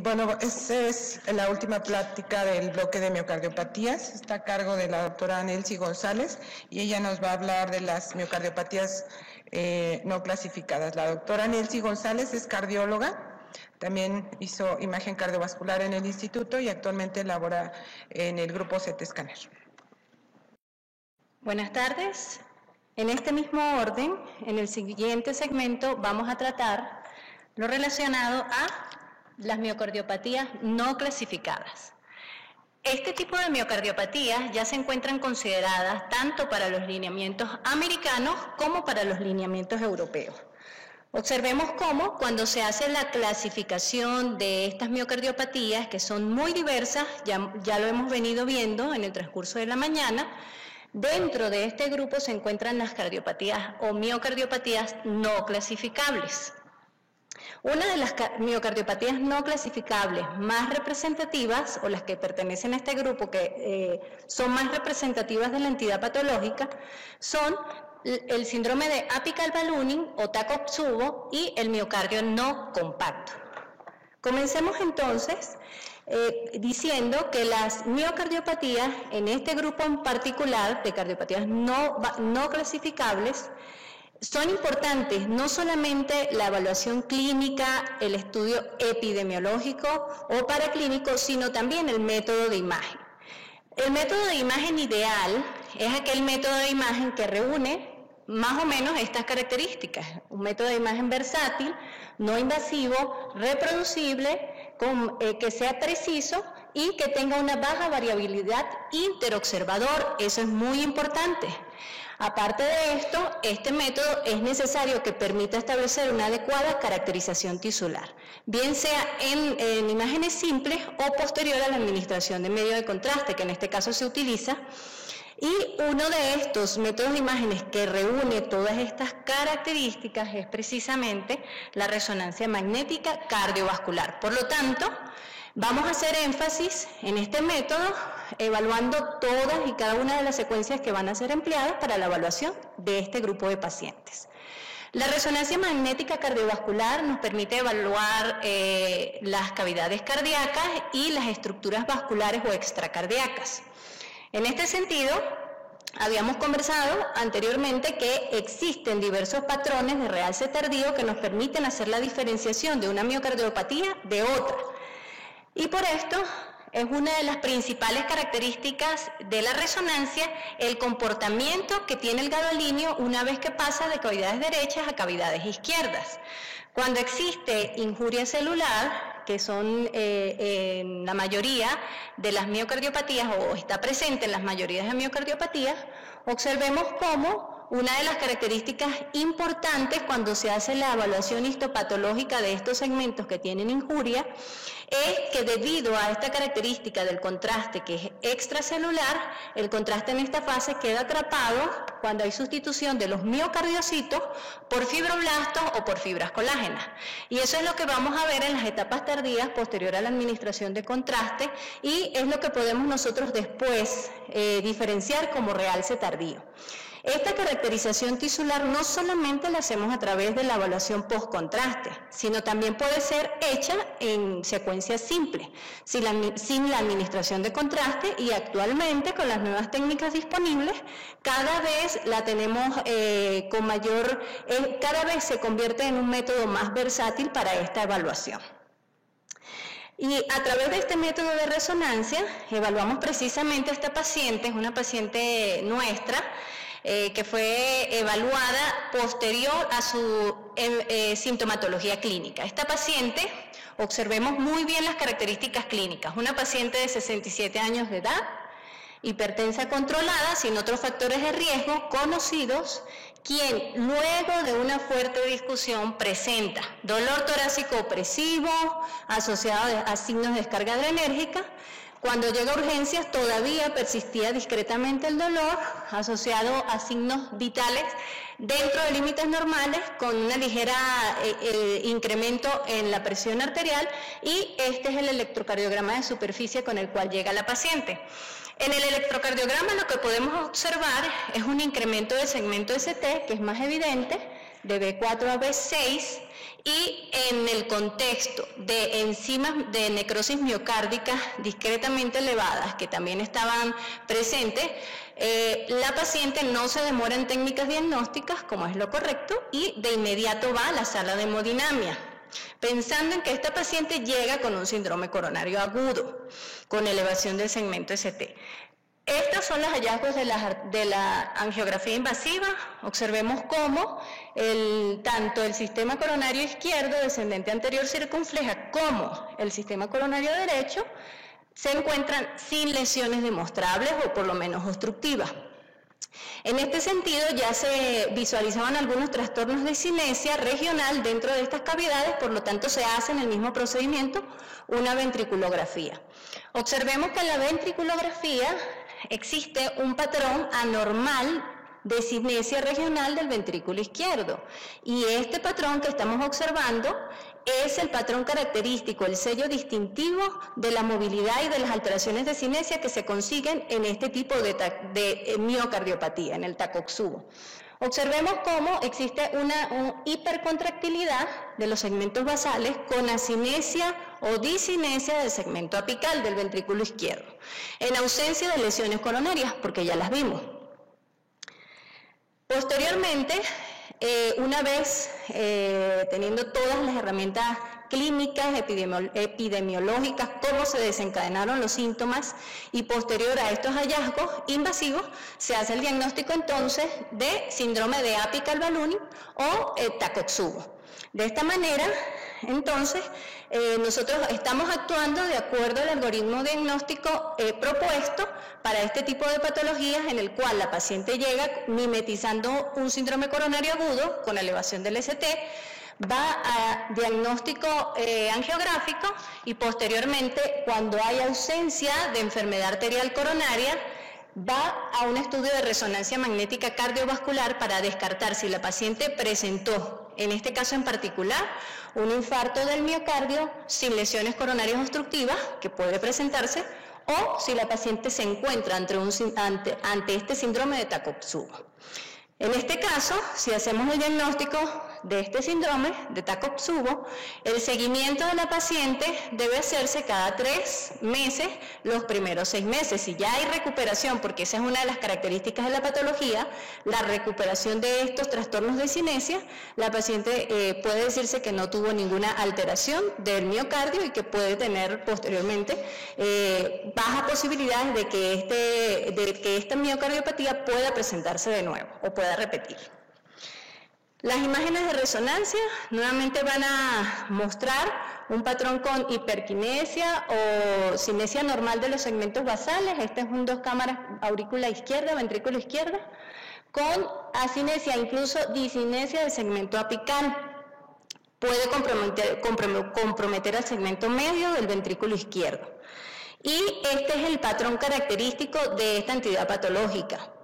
Bueno, esta es la última plática del bloque de miocardiopatías. Está a cargo de la doctora Nelcy González y ella nos va a hablar de las miocardiopatías no clasificadas. La doctora Nelcy González es cardióloga, también hizo imagen cardiovascular en el instituto y actualmente labora en el grupo CT Scanner. Buenas tardes. En este mismo orden, en el siguiente segmento vamos a tratar lo relacionado a las miocardiopatías no clasificadas. Este tipo de miocardiopatías ya se encuentran consideradas tanto para los lineamientos americanos como para los lineamientos europeos. Observemos cómo cuando se hace la clasificación de estas miocardiopatías, que son muy diversas, ya lo hemos venido viendo en el transcurso de la mañana, dentro de este grupo se encuentran las cardiopatías o miocardiopatías no clasificables. Una de las miocardiopatías no clasificables más representativas, o las que pertenecen a este grupo que son más representativas de la entidad patológica, son el síndrome de apical ballooning o Takotsubo y el miocardio no compacto. Comencemos entonces diciendo que las miocardiopatías, en este grupo en particular de cardiopatías no clasificables, son importantes no solamente la evaluación clínica, el estudio epidemiológico o paraclínico, sino también el método de imagen. El método de imagen ideal es aquel método de imagen que reúne más o menos estas características: un método de imagen versátil, no invasivo, reproducible, que sea preciso y que tenga una baja variabilidad interobservador. Eso es muy importante. Aparte de esto, este método es necesario que permita establecer una adecuada caracterización tisular, bien sea en imágenes simples o posterior a la administración de medio de contraste, que en este caso se utiliza. Y uno de estos métodos de imágenes que reúne todas estas características es precisamente la resonancia magnética cardiovascular. Por lo tanto, vamos a hacer énfasis en este método, evaluando todas y cada una de las secuencias que van a ser empleadas para la evaluación de este grupo de pacientes. La resonancia magnética cardiovascular nos permite evaluar las cavidades cardíacas y las estructuras vasculares o extracardíacas. En este sentido, habíamos conversado anteriormente que existen diversos patrones de realce tardío que nos permiten hacer la diferenciación de una miocardiopatía de otra. Y por esto es una de las principales características de la resonancia el comportamiento que tiene el gadolíneo una vez que pasa de cavidades derechas a cavidades izquierdas. Cuando existe injuria celular, que son en la mayoría de las miocardiopatías, o está presente en las mayorías de miocardiopatías, observemos cómo una de las características importantes cuando se hace la evaluación histopatológica de estos segmentos que tienen injuria es que debido a esta característica del contraste que es extracelular, el contraste en esta fase queda atrapado cuando hay sustitución de los miocardiocitos por fibroblastos o por fibras colágenas. Y eso es lo que vamos a ver en las etapas tardías posterior a la administración de contraste y es lo que podemos nosotros después diferenciar como realce tardío. Esta caracterización tisular no solamente la hacemos a través de la evaluación post-contraste, sino también puede ser hecha en secuencia simple, sin la administración de contraste, y actualmente con las nuevas técnicas disponibles, cada vez la tenemos con mayor, cada vez se convierte en un método más versátil para esta evaluación. Y a través de este método de resonancia evaluamos precisamente a esta paciente, es una paciente nuestra, que fue evaluada posterior a su sintomatología clínica. Esta paciente, observemos muy bien las características clínicas, una paciente de 67 años de edad, hipertensa controlada, sin otros factores de riesgo conocidos, quien luego de una fuerte discusión presenta dolor torácico opresivo asociado a signos de descarga adrenérgica. Cuando llega a urgencias todavía persistía discretamente el dolor asociado a signos vitales dentro de límites normales con una ligera incremento en la presión arterial, y este es el electrocardiograma de superficie con el cual llega la paciente. En el electrocardiograma lo que podemos observar es un incremento del segmento ST que es más evidente de B4 a B6 Y en el contexto de enzimas de necrosis miocárdica discretamente elevadas que también estaban presentes, la paciente no se demora en técnicas diagnósticas, como es lo correcto, y de inmediato va a la sala de hemodinamia, pensando en que esta paciente llega con un síndrome coronario agudo, con elevación del segmento ST. Estos son los hallazgos de la angiografía invasiva. Observemos cómo tanto el sistema coronario izquierdo descendente anterior circunfleja como el sistema coronario derecho se encuentran sin lesiones demostrables o por lo menos obstructivas. En este sentido ya se visualizaban algunos trastornos de cinesia regional dentro de estas cavidades, por lo tanto se hace en el mismo procedimiento una ventriculografía. Observemos que en la ventriculografía existe un patrón anormal de cinesia regional del ventrículo izquierdo, y este patrón que estamos observando es el patrón característico, el sello distintivo de la movilidad y de las alteraciones de cinesia que se consiguen en este tipo de miocardiopatía, en el tacoxubo. Observemos cómo existe una hipercontractilidad de los segmentos basales con asinesia o disinesia del segmento apical del ventrículo izquierdo, en ausencia de lesiones coronarias, porque ya las vimos. Posteriormente, una vez teniendo todas las herramientas clínicas, epidemiológicas, cómo se desencadenaron los síntomas, y posterior a estos hallazgos invasivos, se hace el diagnóstico entonces de síndrome de apical ballooning o tacoxubo. De esta manera, entonces, nosotros estamos actuando de acuerdo al algoritmo diagnóstico propuesto para este tipo de patologías, en el cual la paciente llega mimetizando un síndrome coronario agudo con elevación del ST, va a diagnóstico angiográfico y posteriormente, cuando hay ausencia de enfermedad arterial coronaria, va a un estudio de resonancia magnética cardiovascular para descartar si la paciente presentó, en este caso en particular, un infarto del miocardio sin lesiones coronarias obstructivas, que puede presentarse, o si la paciente se encuentra ante este síndrome de tacoxubo. En este caso, si hacemos el diagnóstico de este síndrome de tacoxubo, el seguimiento de la paciente debe hacerse cada 3 meses, los primeros 6 meses. Si ya hay recuperación, porque esa es una de las características de la patología, la recuperación de estos trastornos de cinesia, la paciente puede decirse que no tuvo ninguna alteración del miocardio y que puede tener posteriormente bajas posibilidades de que esta miocardiopatía pueda presentarse de nuevo o pueda repetir. Las imágenes de resonancia nuevamente van a mostrar un patrón con hiperquinesia o cinesia normal de los segmentos basales. Estas son 2 cámaras, aurícula izquierda, ventrículo izquierda, con asinesia, incluso disinesia del segmento apical. Puede comprometer al segmento medio del ventrículo izquierdo. Y este es el patrón característico de esta entidad patológica.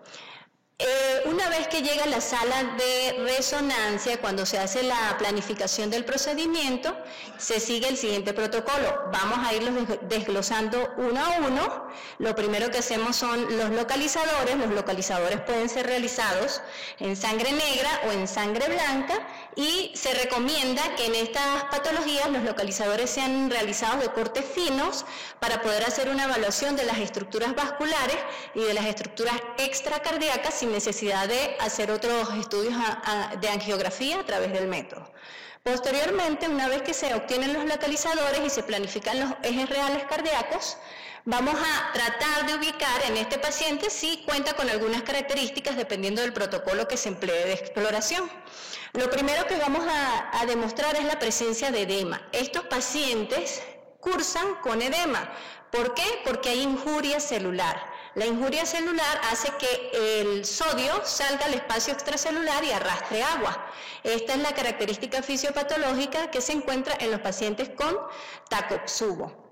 Una vez que llega a la sala de resonancia, cuando se hace la planificación del procedimiento, se sigue el siguiente protocolo. Vamos a irlos desglosando uno a uno. Lo primero que hacemos son los localizadores. Los localizadores pueden ser realizados en sangre negra o en sangre blanca, y se recomienda que en estas patologías los localizadores sean realizados de cortes finos para poder hacer una evaluación de las estructuras vasculares y de las estructuras extracardíacas sin necesidad de hacer otros estudios de angiografía a través del método. Posteriormente, una vez que se obtienen los localizadores y se planifican los ejes reales cardíacos, vamos a tratar de ubicar en este paciente si cuenta con algunas características dependiendo del protocolo que se emplee de exploración. Lo primero que vamos a demostrar es la presencia de edema. Estos pacientes cursan con edema. ¿Por qué? Porque hay injuria celular. La injuria celular hace que el sodio salga al espacio extracelular y arrastre agua. Esta es la característica fisiopatológica que se encuentra en los pacientes con tacoxubo.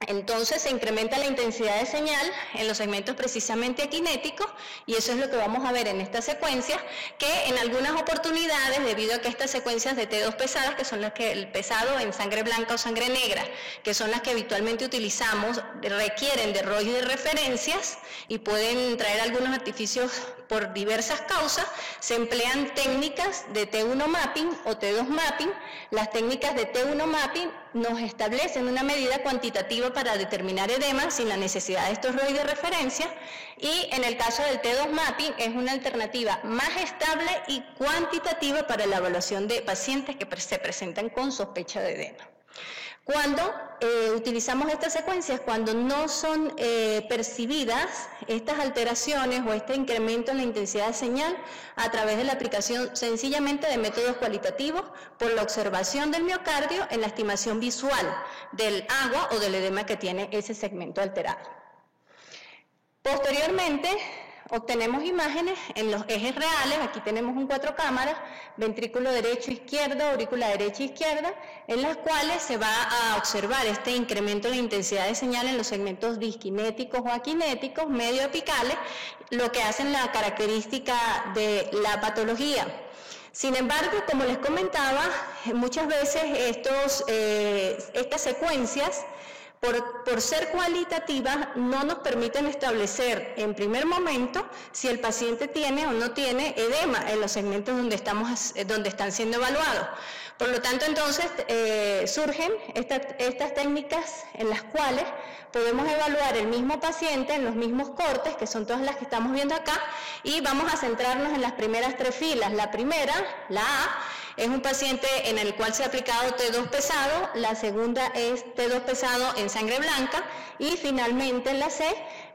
Entonces se incrementa la intensidad de señal en los segmentos precisamente aquinéticos, y eso es lo que vamos a ver en esta secuencia, que en algunas oportunidades, debido a que estas secuencias de T2 pesadas, que son las que el pesado en sangre blanca o sangre negra, que son las que habitualmente utilizamos, requieren de ROI de referencias y pueden traer algunos artificios por diversas causas, se emplean técnicas de T1 mapping o T2 mapping. Las técnicas de T1 mapping nos establecen una medida cuantitativa para determinar edema sin la necesidad de estos ROI de referencia, y en el caso del T2 mapping es una alternativa más estable y cuantitativa para la evaluación de pacientes que se presentan con sospecha de edema. Cuando utilizamos estas secuencias, cuando no son percibidas estas alteraciones o este incremento en la intensidad de señal a través de la aplicación sencillamente de métodos cualitativos por la observación del miocardio en la estimación visual del agua o del edema que tiene ese segmento alterado. Posteriormente, obtenemos imágenes en los ejes reales. Aquí tenemos un 4 cámaras, ventrículo derecho-izquierdo, aurícula derecha-izquierda, en las cuales se va a observar este incremento de la intensidad de señal en los segmentos disquinéticos o aquinéticos, medio apicales, lo que hacen la característica de la patología. Sin embargo, como les comentaba, muchas veces estas secuencias, por ser cualitativas, no nos permiten establecer en primer momento si el paciente tiene o no tiene edema en los segmentos donde están siendo evaluados. Por lo tanto, entonces, surgen estas técnicas en las cuales podemos evaluar el mismo paciente en los mismos cortes, que son todas las que estamos viendo acá, y vamos a centrarnos en las primeras 3 filas. La primera, la A, es un paciente en el cual se ha aplicado T2 pesado, la segunda es T2 pesado en sangre blanca, y finalmente en la C,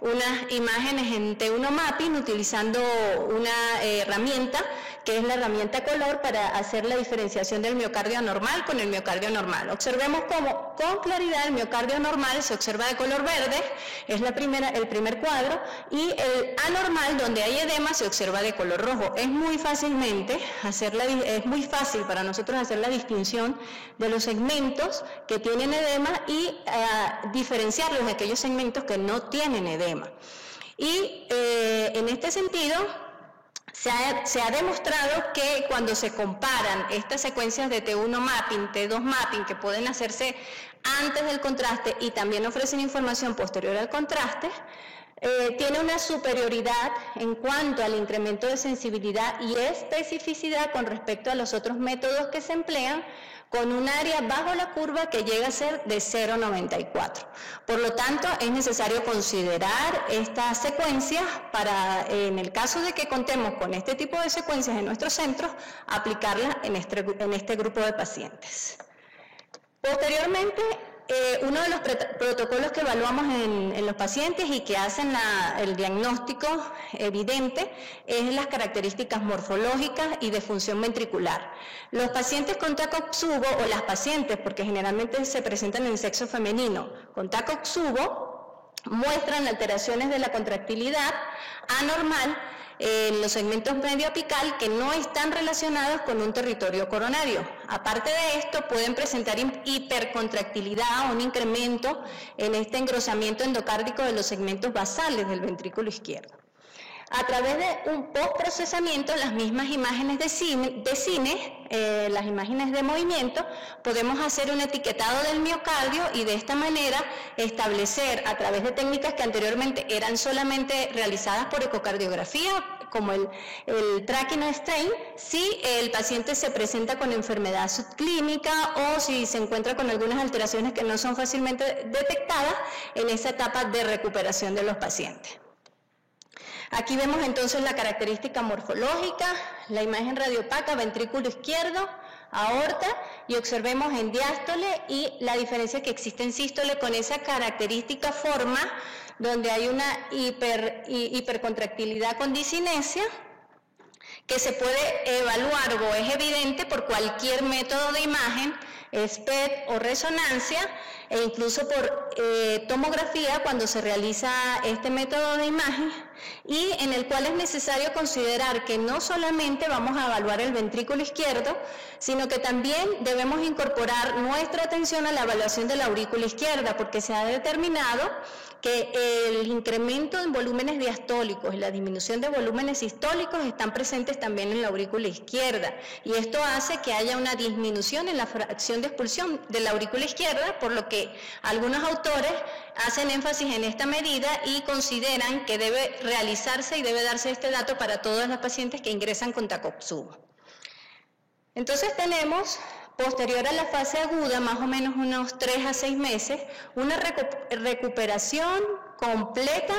unas imágenes en T1 mapping utilizando una herramienta que es la herramienta color para hacer la diferenciación del miocardio anormal con el miocardio normal. Observemos cómo con claridad el miocardio normal se observa de color verde, es el primer cuadro, y el anormal, donde hay edema, se observa de color rojo. Es muy fácil para nosotros hacer la distinción de los segmentos que tienen edema y diferenciarlos de aquellos segmentos que no tienen edema. Y en este sentido, se ha demostrado que cuando se comparan estas secuencias de T1 mapping, T2 mapping, que pueden hacerse antes del contraste y también ofrecen información posterior al contraste, tiene una superioridad en cuanto al incremento de sensibilidad y especificidad con respecto a los otros métodos que se emplean, con un área bajo la curva que llega a ser de 0,94. Por lo tanto, es necesario considerar estas secuencias para, en el caso de que contemos con este tipo de secuencias en nuestros centros, aplicarlas en este grupo de pacientes. Posteriormente, uno de los protocolos que evaluamos en los pacientes y que hacen el diagnóstico evidente es las características morfológicas y de función ventricular. Los pacientes con Takotsubo, o las pacientes, porque generalmente se presentan en sexo femenino, con Takotsubo, muestran alteraciones de la contractilidad anormal en los segmentos medio apical que no están relacionados con un territorio coronario. Aparte de esto, pueden presentar hipercontractilidad o un incremento en este engrosamiento endocárdico de los segmentos basales del ventrículo izquierdo. A través de un postprocesamiento, las mismas imágenes de cine, las imágenes de movimiento, podemos hacer un etiquetado del miocardio y de esta manera establecer, a través de técnicas que anteriormente eran solamente realizadas por ecocardiografía, como el tracking strain, si el paciente se presenta con enfermedad subclínica o si se encuentra con algunas alteraciones que no son fácilmente detectadas en esa etapa de recuperación de los pacientes. Aquí vemos entonces la característica morfológica, la imagen radiopaca, ventrículo izquierdo, aorta, y observemos en diástole y la diferencia que existe en sístole con esa característica forma donde hay una hipercontractilidad con disinesia que se puede evaluar o es evidente por cualquier método de imagen, SPECT o resonancia, e incluso por tomografía cuando se realiza este método de imagen, y en el cual es necesario considerar que no solamente vamos a evaluar el ventrículo izquierdo, sino que también debemos incorporar nuestra atención a la evaluación de la aurícula izquierda, porque se ha determinado que el incremento en volúmenes diastólicos y la disminución de volúmenes sistólicos están presentes también en la aurícula izquierda, y esto hace que haya una disminución en la fracción de expulsión de la aurícula izquierda, por lo que algunos autores hacen énfasis en esta medida y consideran que debe realizarse y debe darse este dato para todas las pacientes que ingresan con Takotsubo. Entonces tenemos, posterior a la fase aguda, más o menos unos 3 a 6 meses, una recuperación completa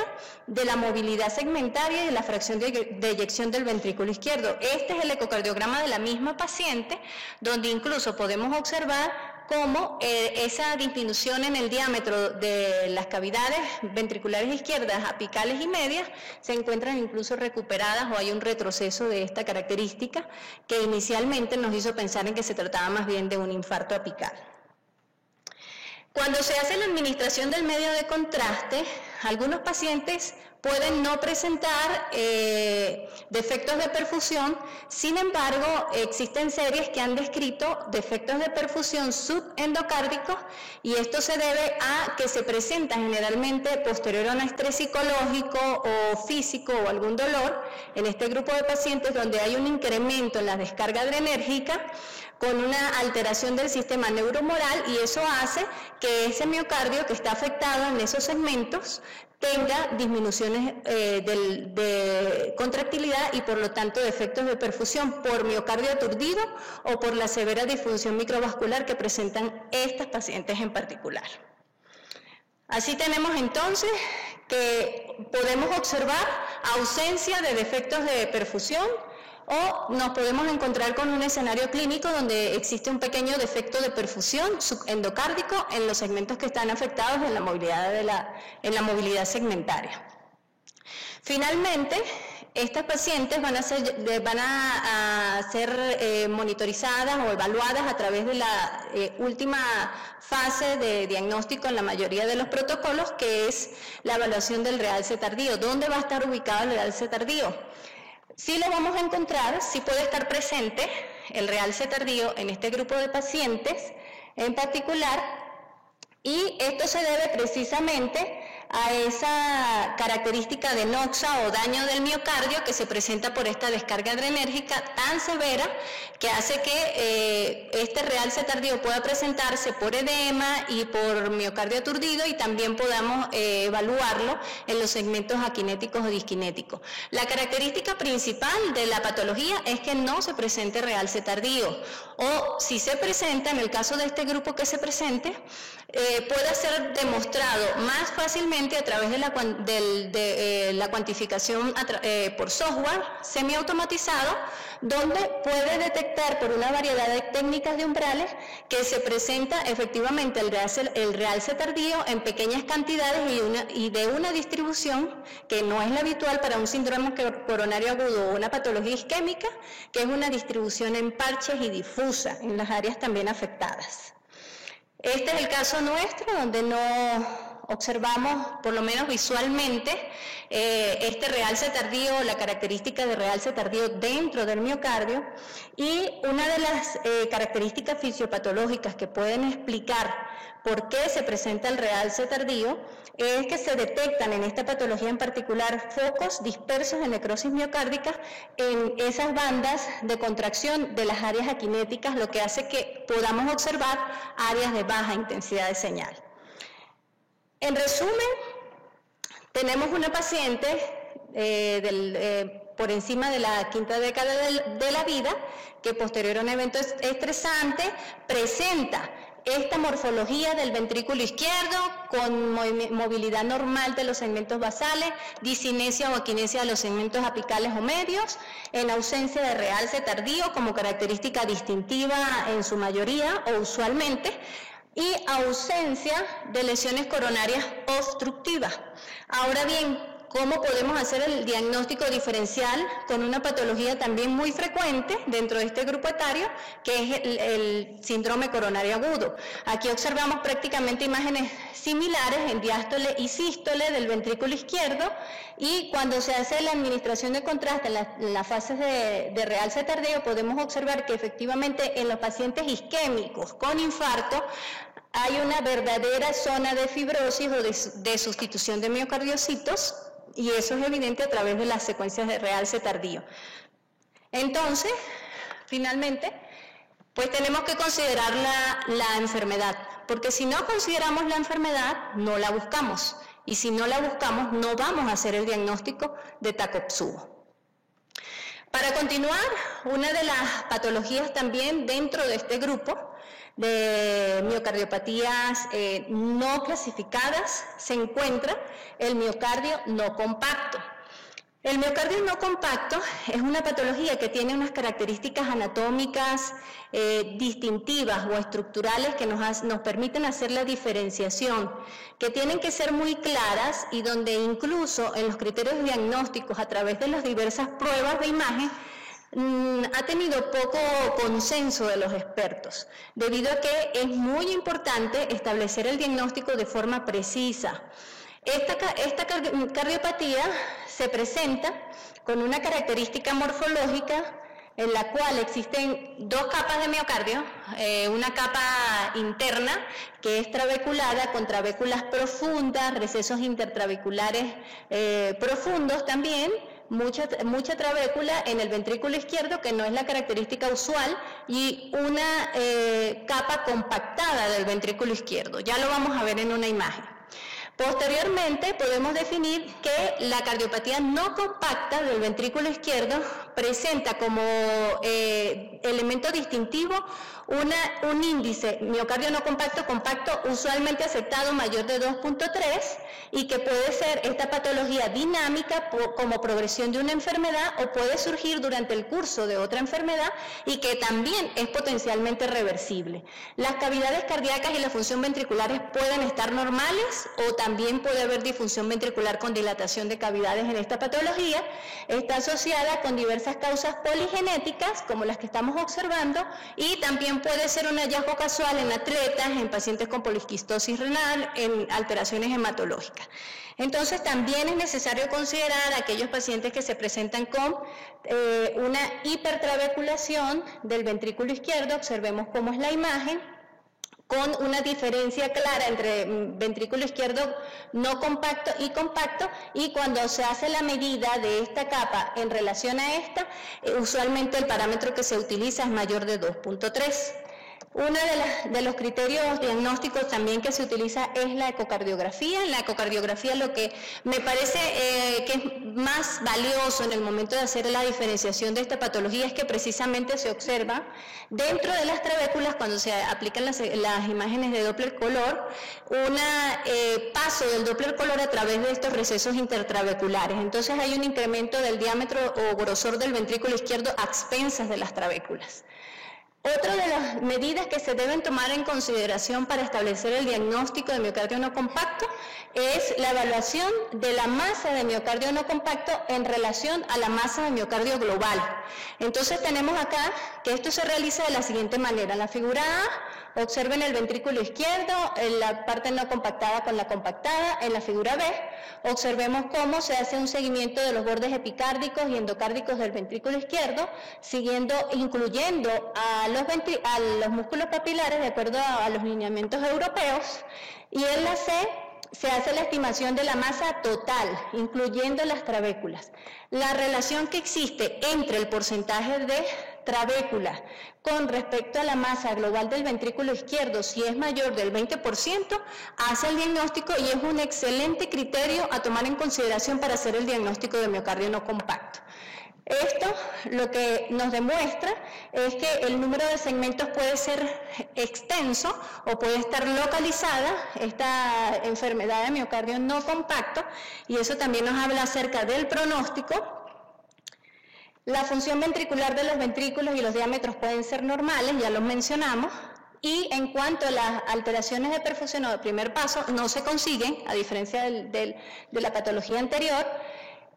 de la movilidad segmentaria y de la fracción de eyección del ventrículo izquierdo. Este es el ecocardiograma de la misma paciente, donde incluso podemos observar cómo esa disminución en el diámetro de las cavidades ventriculares izquierdas, apicales y medias, se encuentran incluso recuperadas o hay un retroceso de esta característica que inicialmente nos hizo pensar en que se trataba más bien de un infarto apical. Cuando se hace la administración del medio de contraste, algunos pacientes pueden no presentar defectos de perfusión, sin embargo, existen series que han descrito defectos de perfusión subendocárdicos y esto se debe a que se presenta generalmente posterior a un estrés psicológico o físico o algún dolor en este grupo de pacientes donde hay un incremento en la descarga adrenérgica con una alteración del sistema neuromoral y eso hace que ese miocardio que está afectado en esos segmentos tenga disminuciones de contractilidad y por lo tanto defectos de perfusión por miocardio aturdido o por la severa disfunción microvascular que presentan estas pacientes en particular. Así tenemos entonces que podemos observar ausencia de defectos de perfusión o nos podemos encontrar con un escenario clínico donde existe un pequeño defecto de perfusión subendocárdico en los segmentos que están afectados en la movilidad segmentaria. Finalmente, estas pacientes van a ser monitorizadas o evaluadas a través de la última fase de diagnóstico en la mayoría de los protocolos, que es la evaluación del realce tardío. ¿Dónde va a estar ubicado el realce tardío? Sí lo vamos a encontrar, sí puede estar presente el realce tardío en este grupo de pacientes en particular, y esto se debe precisamente a esa característica de noxa o daño del miocardio que se presenta por esta descarga adrenérgica tan severa que hace que este realce tardío pueda presentarse por edema y por miocardio aturdido y también podamos evaluarlo en los segmentos aquinéticos o disquinéticos. La característica principal de la patología es que no se presente realce tardío o si se presenta, en el caso de este grupo que se presente, pueda ser demostrado más fácilmente a través de la cuantificación por software semiautomatizado, donde puede detectar por una variedad de técnicas de umbrales que se presenta efectivamente el realce tardío en pequeñas cantidades y de una distribución que no es la habitual para un síndrome coronario agudo o una patología isquémica, que es una distribución en parches y difusa en las áreas también afectadas. Este es el caso nuestro, donde no observamos, por lo menos visualmente, este realce tardío, la característica de realce tardío dentro del miocardio, y una de las características fisiopatológicas que pueden explicar por qué se presenta el realce tardío es que se detectan en esta patología en particular focos dispersos de necrosis miocárdica en esas bandas de contracción de las áreas aquinéticas, lo que hace que podamos observar áreas de baja intensidad de señal. En resumen, tenemos una paciente por encima de la quinta década de la vida que posterior a un evento estresante presenta esta morfología del ventrículo izquierdo con movilidad normal de los segmentos basales, discinesia o aquinesia de los segmentos apicales o medios, en ausencia de realce tardío como característica distintiva en su mayoría o usualmente, y ausencia de lesiones coronarias obstructivas. Ahora bien, ¿cómo podemos hacer el diagnóstico diferencial con una patología también muy frecuente dentro de este grupo etario, que es el síndrome coronario agudo? Aquí observamos prácticamente imágenes similares en diástole y sístole del ventrículo izquierdo, y cuando se hace la administración de contraste en las fases de realce tardío podemos observar que efectivamente en los pacientes isquémicos con infarto hay una verdadera zona de fibrosis o de sustitución de miocardiocitos, y eso es evidente a través de las secuencias de realce tardío. Entonces, finalmente, pues tenemos que considerar la enfermedad, porque si no consideramos la enfermedad, no la buscamos. y si no la buscamos no vamos a hacer el diagnóstico de Takotsubo. Para continuar, una de las patologías también dentro de este grupo de miocardiopatías no clasificadas se encuentra el miocardio no compacto. El miocardio no compacto es una patología que tiene unas características anatómicas distintivas o estructurales que nos permiten hacer la diferenciación, que tienen que ser muy claras y donde incluso en los criterios diagnósticos a través de las diversas pruebas de imagen ha tenido poco consenso de los expertos, debido a que es muy importante establecer el diagnóstico de forma precisa. Esta cardiopatía se presenta con una característica morfológica en la cual existen dos capas de miocardio, una capa interna que es trabeculada con trabéculas profundas, recesos intertrabeculares profundos también, mucha trabécula en el ventrículo izquierdo, que no es la característica usual, y una capa compactada del ventrículo izquierdo. Ya lo vamos a ver en una imagen. Posteriormente podemos definir que la cardiopatía no compacta del ventrículo izquierdo presenta como elemento distintivo un índice miocardio no compacto usualmente aceptado mayor de 2.3 y que puede ser esta patología dinámica como progresión de una enfermedad o puede surgir durante el curso de otra enfermedad y que también es potencialmente reversible. Las cavidades cardíacas y la función ventriculares pueden estar normales o también puede haber disfunción ventricular con dilatación de cavidades en esta patología. Está asociada con diversas causas poligenéticas como las que estamos observando y también puede ser un hallazgo casual en atletas, en pacientes con poliquistosis renal, en alteraciones hematológicas. Entonces también es necesario considerar a aquellos pacientes que se presentan con una hipertrabeculación del ventrículo izquierdo, observemos cómo es la imagen, con una diferencia clara entre ventrículo izquierdo no compacto, y cuando se hace la medida de esta capa en relación a esta, usualmente el parámetro que se utiliza es mayor de 2.3. Uno de los criterios diagnósticos también que se utiliza es la ecocardiografía. En la ecocardiografía lo que me parece que es más valioso en el momento de hacer la diferenciación de esta patología es que precisamente se observa dentro de las trabéculas, cuando se aplican las imágenes de Doppler color, un paso del Doppler color a través de estos recesos intertrabeculares. Entonces hay un incremento del diámetro o grosor del ventrículo izquierdo a expensas de las trabéculas. Otra de las medidas que se deben tomar en consideración para establecer el diagnóstico de miocardio no compacto es la evaluación de la masa de miocardio no compacto en relación a la masa de miocardio global. Entonces tenemos acá que esto se realiza de la siguiente manera. En la figura A, observen el ventrículo izquierdo, en la parte no compactada con la compactada. En la figura B, observemos cómo se hace un seguimiento de los bordes epicárdicos y endocárdicos del ventrículo izquierdo, incluyendo a los músculos papilares de acuerdo a los lineamientos europeos, y en la C se hace la estimación de la masa total, incluyendo las trabéculas. La relación que existe entre el porcentaje de trabéculas con respecto a la masa global del ventrículo izquierdo, si es mayor del 20%, hace el diagnóstico y es un excelente criterio a tomar en consideración para hacer el diagnóstico de miocardio no compacto. Esto lo que nos demuestra es que el número de segmentos puede ser extenso o puede estar localizada esta enfermedad de miocardio no compacto, y eso también nos habla acerca del pronóstico. La función ventricular de los ventrículos y los diámetros pueden ser normales, ya los mencionamos, y en cuanto a las alteraciones de perfusión o de primer paso no se consiguen, a diferencia de la patología anterior.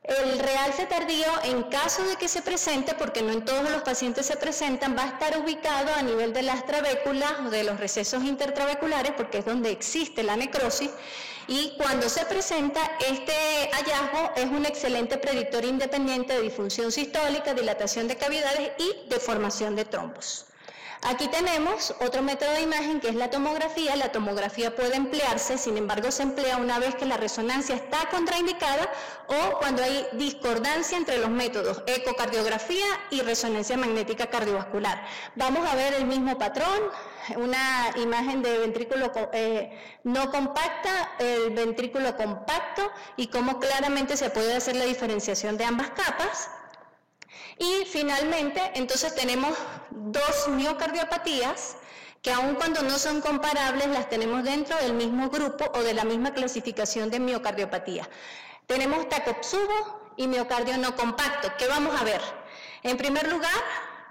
El realce tardío, en caso de que se presente, porque no en todos los pacientes se presentan, va a estar ubicado a nivel de las trabéculas o de los recesos intertrabeculares, porque es donde existe la necrosis, y cuando se presenta este hallazgo es un excelente predictor independiente de disfunción sistólica, dilatación de cavidades y de formación de trombos. Aquí tenemos otro método de imagen que es la tomografía. La tomografía puede emplearse, sin embargo se emplea una vez que la resonancia está contraindicada o cuando hay discordancia entre los métodos ecocardiografía y resonancia magnética cardiovascular. Vamos a ver el mismo patrón, una imagen de ventrículo no compacta, el ventrículo compacto y cómo claramente se puede hacer la diferenciación de ambas capas. Y finalmente, entonces tenemos dos miocardiopatías que aun cuando no son comparables las tenemos dentro del mismo grupo o de la misma clasificación de miocardiopatía. Tenemos Takotsubo y miocardio no compacto. ¿Qué vamos a ver? En primer lugar,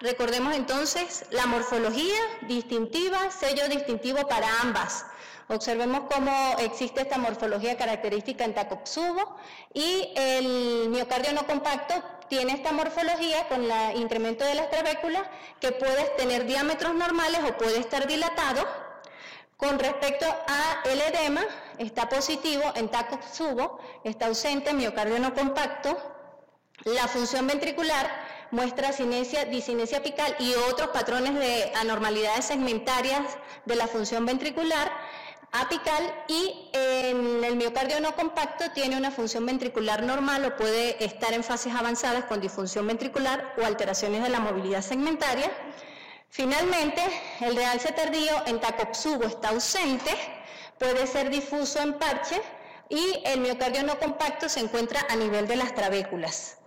recordemos entonces la morfología distintiva, sello distintivo para ambas. Observemos cómo existe esta morfología característica en Takotsubo y el miocardio no compacto tiene esta morfología con el incremento de las trabéculas que puede tener diámetros normales o puede estar dilatado. Con respecto a el edema, está positivo en Takotsubo, está ausente en miocardio no compacto. La función ventricular muestra disinesia apical y otros patrones de anormalidades segmentarias de la función ventricular apical, y en el miocardio no compacto tiene una función ventricular normal o puede estar en fases avanzadas con disfunción ventricular o alteraciones de la movilidad segmentaria. Finalmente, el realce tardío en Takotsubo está ausente, puede ser difuso en parche y el miocardio no compacto se encuentra a nivel de las trabéculas.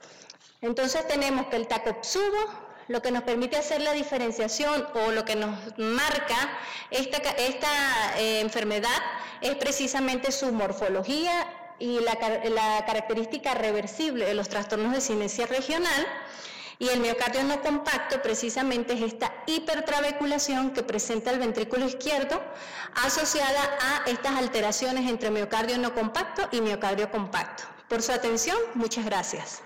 Entonces tenemos que el Takotsubo, lo que nos permite hacer la diferenciación o lo que nos marca esta enfermedad es precisamente su morfología y la característica reversible de los trastornos de sinesia regional, y el miocardio no compacto precisamente es esta hipertrabeculación que presenta el ventrículo izquierdo asociada a estas alteraciones entre miocardio no compacto y miocardio compacto. Por su atención, muchas gracias.